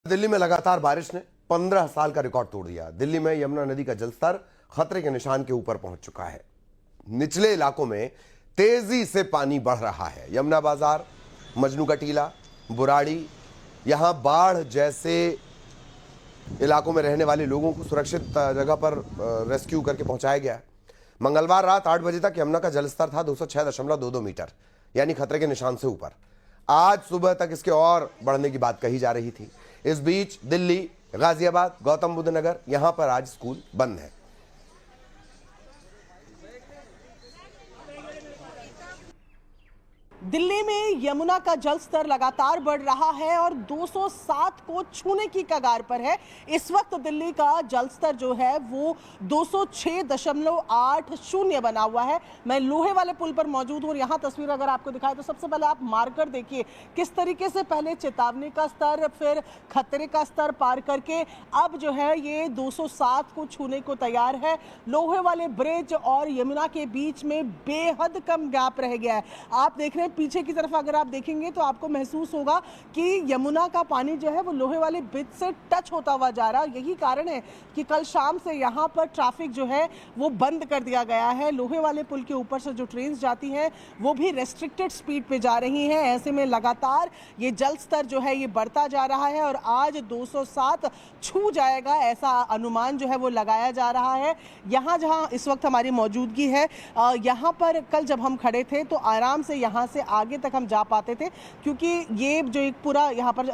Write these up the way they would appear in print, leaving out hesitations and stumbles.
दिल्ली में लगातार बारिश ने 15 साल का रिकॉर्ड तोड़ दिया। दिल्ली में यमुना नदी का जलस्तर खतरे के निशान के ऊपर पहुंच चुका है। निचले इलाकों में तेजी से पानी बढ़ रहा है। यमुना बाजार, मजनू का टीला, बुराड़ी, यहां बाढ़ जैसे इलाकों में रहने वाले लोगों को सुरक्षित जगह पर रेस्क्यू करके पहुंचाया गया। मंगलवार रात 8 बजे तक यमुना का जलस्तर था 206.22 मीटर, यानी खतरे के निशान से ऊपर। आज सुबह तक इसके और बढ़ने की बात कही जा रही थी। इस बीच दिल्ली, गाजियाबाद, गौतम बुद्ध नगर, यहां पर आज स्कूल बंद है। दिल्ली में यमुना का जल स्तर लगातार बढ़ रहा है और 207 को छूने की कगार पर है। इस वक्त दिल्ली का जल स्तर जो है वो 206.80 बना हुआ है। मैं लोहे वाले पुल पर मौजूद हूँ और यहाँ तस्वीर अगर आपको दिखाए तो सबसे पहले आप मार्कर देखिए किस तरीके से पहले चेतावनी का स्तर, फिर खतरे का स्तर पार करके अब जो है ये 207 को छूने को तैयार है। लोहे वाले ब्रिज और यमुना के बीच में बेहद कम गैप रह गया है। आप देख रहे हैं पीछे की तरफ अगर आप देखेंगे तो आपको महसूस होगा कि यमुना का पानी जो है वो लोहे वाले ब्रिज से टच होता हुआ जा रहा है। यही कारण है कि कल शाम से यहाँ पर ट्रैफिक जो है वो बंद कर दिया गया है। लोहे वाले पुल के ऊपर से जो ट्रेन जाती हैं वो भी रेस्ट्रिक्टेड स्पीड पे जा रही हैं। ऐसे में लगातार ये जल स्तर जो है ये बढ़ता जा रहा है और आज 207 छू जाएगा ऐसा अनुमान जो है वो लगाया जा रहा है। यहाँ जहाँ इस वक्त हमारी मौजूदगी है, यहाँ पर कल जब हम खड़े थे तो आराम से यहाँ से आगे तक हम जा पाते थे, क्योंकि ये जो एक पूरा यहाँ पर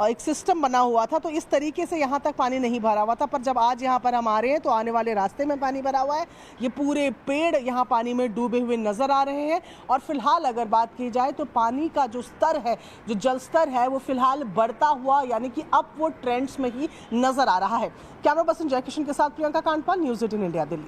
एक सिस्टम बना हुआ था तो इस तरीके से यहाँ तक पानी नहीं भरा हुआ था। पर जब आज यहाँ पर हम आ रहे हैं तो आने वाले रास्ते में पानी भरा हुआ है। ये पूरे पेड़ यहाँ पानी में डूबे हुए नजर आ रहे हैं और फिलहाल अगर बात की जाए तो पानी का जो स्तर है, जो जल स्तर है वो फिलहाल बढ़ता हुआ यानी कि अपवर्ड ट्रेंड्स में ही नजर आ रहा है। कैमरा पर्सन जयकिशन के साथ प्रियंका कांडपाल, न्यूज़ 18 इंडिया, दिल्ली।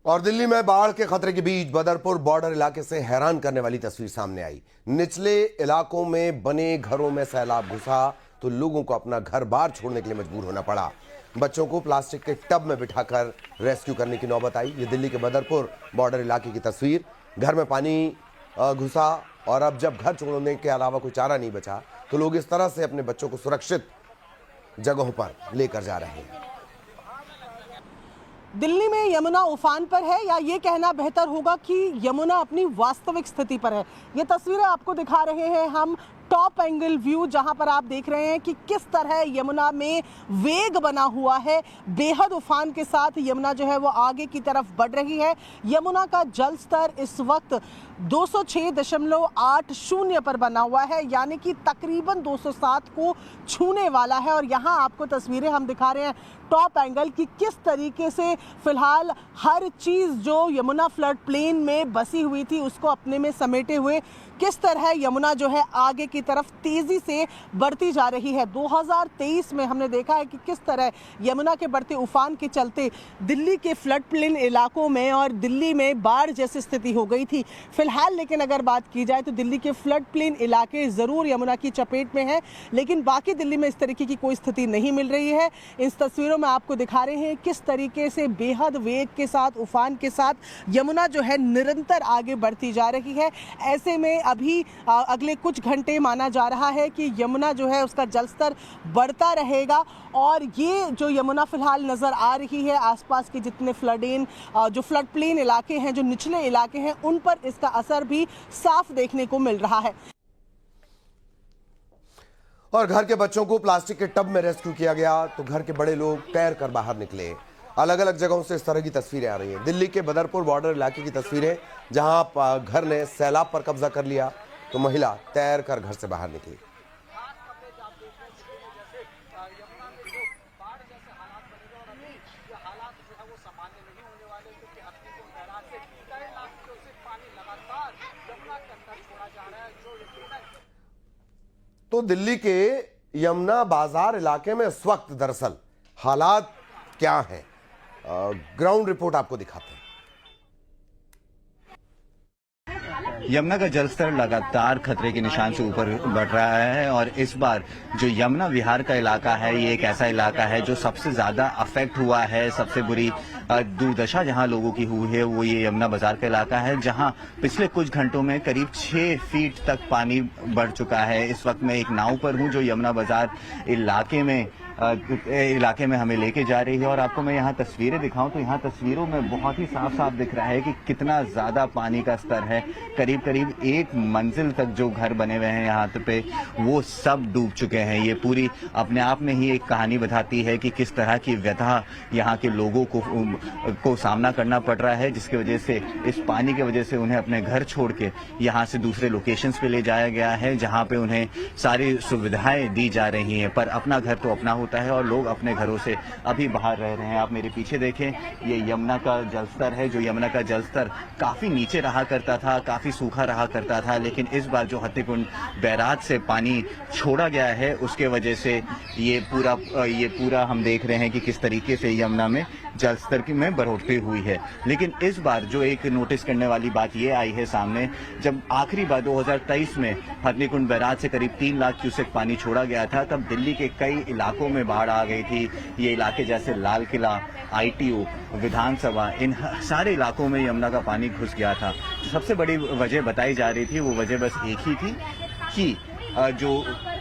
और दिल्ली में बाढ़ के खतरे के बीच बदरपुर बॉर्डर इलाके से हैरान करने वाली तस्वीर सामने आई। निचले इलाकों में बने घरों में सैलाब घुसा तो लोगों को अपना घर बार छोड़ने के लिए मजबूर होना पड़ा। बच्चों को प्लास्टिक के टब में बिठाकर रेस्क्यू करने की नौबत आई। ये दिल्ली के बदरपुर बॉर्डर इलाके की तस्वीर। घर में पानी घुसा और अब जब घर छोड़ने के अलावा कोई चारा नहीं बचा तो लोग इस तरह से अपने बच्चों को सुरक्षित जगहों पर लेकर जा रहे हैं। दिल्ली में यमुना उफान पर है या ये कहना बेहतर होगा कि यमुना अपनी वास्तविक स्थिति पर है। ये तस्वीरें आपको दिखा रहे हैं हम टॉप एंगल व्यू, जहां पर आप देख रहे हैं कि किस तरह यमुना में वेग बना हुआ है। बेहद उफान के साथ यमुना जो है वो आगे की तरफ बढ़ रही है। यमुना का जल स्तर इस वक्त 206.80 पर बना हुआ है, यानी कि तकरीबन 207 को छूने वाला है। और यहाँ आपको तस्वीरें हम दिखा रहे हैं टॉप एंगल की किस तरीके से फिलहाल हर चीज़ जो यमुना फ्लड प्लेन में बसी हुई थी उसको अपने में समेटे हुए किस तरह यमुना जो है आगे की तरफ तेजी से बढ़ती जा रही है। 2023 में हमने देखा है कि किस तरह यमुना के बढ़ते उफान के चलते दिल्ली के फ्लड प्लेन इलाकों में और दिल्ली में बाढ़ जैसी स्थिति हो गई थी। फिलहाल लेकिन अगर बात की जाए तो दिल्ली के फ्लड प्लेन इलाके ज़रूर यमुना की चपेट में हैं, लेकिन बाकी दिल्ली में इस तरीके की कोई स्थिति नहीं मिल रही है। इस तस्वीरों में आपको दिखा रहे हैं किस तरीके से बेहद वेग के साथ, उफान के साथ यमुना जो है निरंतर आगे बढ़ती जा रही है। ऐसे में अभी अगले कुछ घंटे माना जा रहा है कि यमुना जो है उसका जलस्तर बढ़ता रहेगा और ये जो यमुना फिलहाल नज़र आ रही है आसपास के जितने जो फ्लड प्लेन इलाके हैं, जो निचले इलाके हैं, उन पर इसका असर भी साफ देखने को मिल रहा है। और घर के बच्चों को प्लास्टिक के टब में रेस्क्यू किया गया तो घर के बड़े लोग तैर कर बाहर निकले। अलग अलग जगहों से इस तरह की तस्वीरें आ रही हैं। दिल्ली के बदरपुर बॉर्डर इलाके की तस्वीरें, जहां घर ने सैलाब पर कब्जा कर लिया तो महिला तैर कर घर से बाहर निकली। तो दिल्ली के यमुना बाजार इलाके में इस वक्त दरअसल हालात क्या हैं, ग्राउंड रिपोर्ट आपको दिखाते हैं। यमुना का जलस्तर लगातार खतरे के निशान से ऊपर बढ़ रहा है और इस बार जो यमुना विहार का इलाका है ये एक ऐसा इलाका है जो सबसे ज्यादा अफेक्ट हुआ है। सबसे बुरी दुर्दशा जहां लोगों की हुई है वो ये यमुना बाजार का इलाका है, जहां पिछले कुछ घंटों में करीब 6 फीट तक पानी बढ़ चुका है। इस वक्त मैं एक नाव पर हूं जो यमुना बाजार इलाके में हमें लेके जा रही है और आपको मैं यहाँ तस्वीरें दिखाऊं तो यहाँ तस्वीरों में बहुत ही साफ साफ दिख रहा है कि कितना ज्यादा पानी का स्तर है। करीब करीब 1 मंजिल तक जो घर बने हुए हैं यहाँ पे वो सब डूब चुके हैं। ये पूरी अपने आप में ही एक कहानी बताती है कि किस तरह की व्यथा यहाँ के लोगों को सामना करना पड़ रहा है, जिसकी वजह से इस पानी की वजह से उन्हें अपने घर छोड़ के यहाँ से दूसरे लोकेशंस पे ले जाया गया है जहाँ पे उन्हें सारी सुविधाएं दी जा रही हैं। पर अपना घर तो अपना होता है और लोग अपने घरों से अभी बाहर रह रहे हैं। आप मेरे पीछे देखें, ये यमुना का जलस्तर है। जो यमुना का जलस्तर काफी नीचे रहा करता था, काफी सूखा रहा करता था, लेकिन इस बार जो हत्तीकुंड बैराज से पानी छोड़ा गया है उसके वजह से ये पूरा हम देख रहे हैं कि किस तरीके से यमुना में जलस्तर की में बढ़ोतरी हुई है। लेकिन इस बार जो एक नोटिस करने वाली बात ये आई है सामने, जब आखिरी बार 2023 में हथनीकुंड बैराज से करीब 3 लाख क्यूसेक पानी छोड़ा गया था तब दिल्ली के कई इलाकों में बाढ़ आ गई थी। ये इलाके जैसे लाल किला, ITO, विधानसभा, इन सारे इलाकों में यमुना का पानी घुस गया था। सबसे बड़ी वजह बताई जा रही थी वो वजह बस एक ही थी कि जो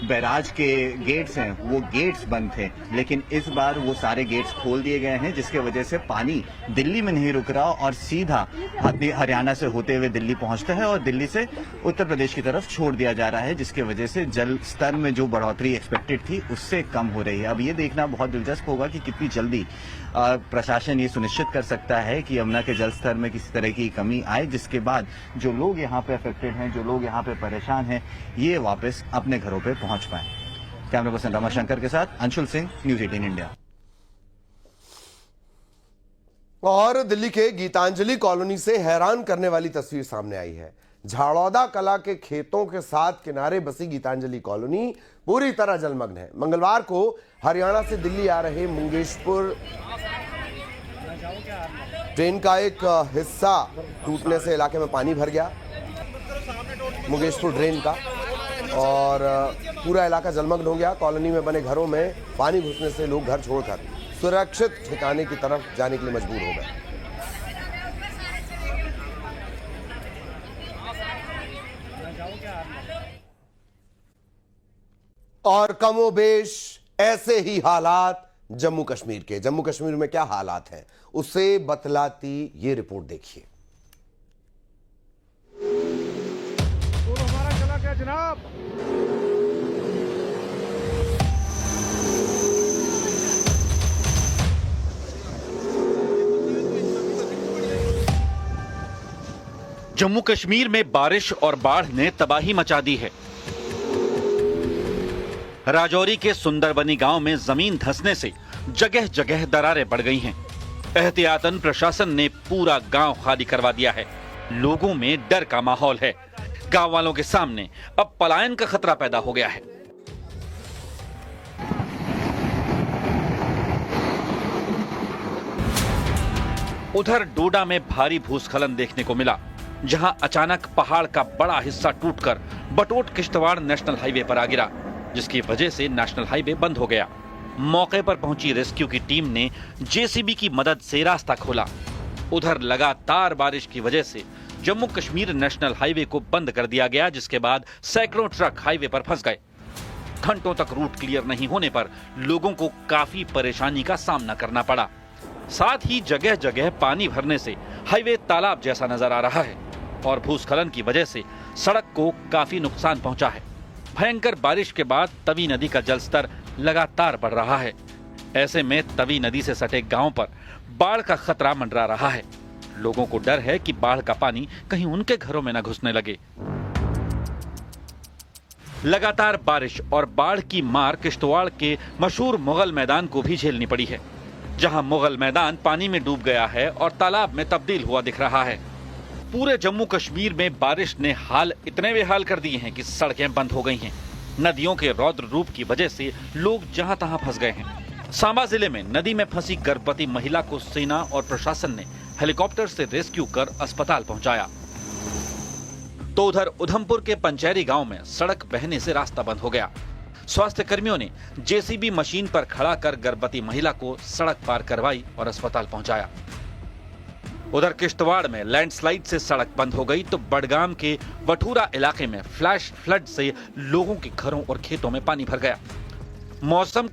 बैराज के गेट्स हैं वो गेट्स बंद थे, लेकिन इस बार वो सारे गेट्स खोल दिए गए हैं जिसके वजह से पानी दिल्ली में नहीं रुक रहा और सीधा हरियाणा से होते हुए दिल्ली पहुंचता है और दिल्ली से उत्तर प्रदेश की तरफ छोड़ दिया जा रहा है, जिसके वजह से जल स्तर में जो बढ़ोतरी एक्सपेक्टेड थी उससे कम हो रही है। अब ये देखना बहुत दिलचस्प होगा कि कितनी जल्दी प्रशासन ये सुनिश्चित कर सकता है कि यमुना के जल स्तर में किसी तरह की कमी आए, जिसके बाद जो लोग यहाँ पे अफेक्टेड हैं, जो लोग यहाँ पे परेशान हैं, ये वापस अपने घरों पे पहुंच पाए। कैमरा पर्सन रमाशंकर के साथ अंशुल सिंह, न्यूज़ 18 इंडिया। और दिल्ली के गीतांजलि कॉलोनी से हैरान करने वाली तस्वीर सामने आई है। झाड़ौदा कला के खेतों के साथ किनारे बसी गीतांजलि कॉलोनी पूरी तरह जलमग्न है। मंगलवार को हरियाणा से दिल्ली आ रहे मुंगेशपुर ट्रेन का एक हिस्सा टूटने से इलाके में पानी भर गया, मुंगेशपुर ट्रेन का, और पूरा इलाका जलमग्न हो गया। कॉलोनी में बने घरों में पानी घुसने से लोग घर छोड़कर सुरक्षित ठिकाने की तरफ जाने के लिए मजबूर हो गए। और कमोबेश ऐसे ही हालात जम्मू कश्मीर के। जम्मू कश्मीर में क्या हालात हैं उसे बतलाती ये रिपोर्ट देखिए। तो हमारा चला गया जनाब। जम्मू कश्मीर में बारिश और बाढ़ ने तबाही मचा दी है। राजौरी के सुंदरबनी गांव में जमीन धंसने से जगह जगह दरारें बढ़ गई हैं। एहतियातन प्रशासन ने पूरा गांव खाली करवा दिया है। लोगों में डर का माहौल है। गांव वालों के सामने अब पलायन का खतरा पैदा हो गया है। उधर डोडा में भारी भूस्खलन देखने को मिला, जहां अचानक पहाड़ का बड़ा हिस्सा टूटकर बटोट किश्तवाड़ नेशनल हाईवे पर आ गिरा, जिसकी वजह से नेशनल हाईवे बंद हो गया। मौके पर पहुंची रेस्क्यू की टीम ने जेसीबी की मदद से रास्ता खोला। उधर लगातार बारिश की वजह से जम्मू कश्मीर नेशनल हाईवे को बंद कर दिया गया, जिसके बाद सैकड़ों ट्रक हाईवे पर फंस गए। घंटों तक रूट क्लियर नहीं होने पर लोगों को काफी परेशानी का सामना करना पड़ा। साथ ही जगह जगह पानी भरने से हाईवे तालाब जैसा नजर आ रहा है और भूस्खलन की वजह से सड़क को काफी नुकसान पहुंचा है। भयंकर बारिश के बाद तवी नदी का जलस्तर लगातार बढ़ रहा है। ऐसे में तवी नदी से सटे गांवों पर बाढ़ का खतरा मंडरा रहा है। लोगों को डर है कि बाढ़ का पानी कहीं उनके घरों में न घुसने लगे। लगातार बारिश और बाढ़ की मार किश्तवाड़ के मशहूर मुगल मैदान को भी झेलनी पड़ी है, जहां मुगल मैदान पानी में डूब गया है और तालाब में तब्दील हुआ दिख रहा है। पूरे जम्मू कश्मीर में बारिश ने हाल इतने बेहाल कर दिए हैं कि सड़कें बंद हो गई हैं। नदियों के रौद्र रूप की वजह से लोग जहां तहां फंस गए हैं। सांबा जिले में नदी में फंसी गर्भवती महिला को सेना और प्रशासन ने हेलीकॉप्टर से रेस्क्यू कर अस्पताल पहुंचाया। तो उधर उधमपुर के पंचैरी गांव में सड़क बहने से रास्ता बंद हो गया। स्वास्थ्य कर्मियों ने जेसीबी मशीन पर खड़ा कर गर्भवती महिला को सड़क पार करवाई और अस्पताल पहुंचाया। उधर किश्तवाड़ में लैंडस्लाइड से सड़क बंद हो गई तो बडगाम के वठूरा इलाके में फ्लैश फ्लड से लोगों के घरों और खेतों में पानी भर गया। मौसम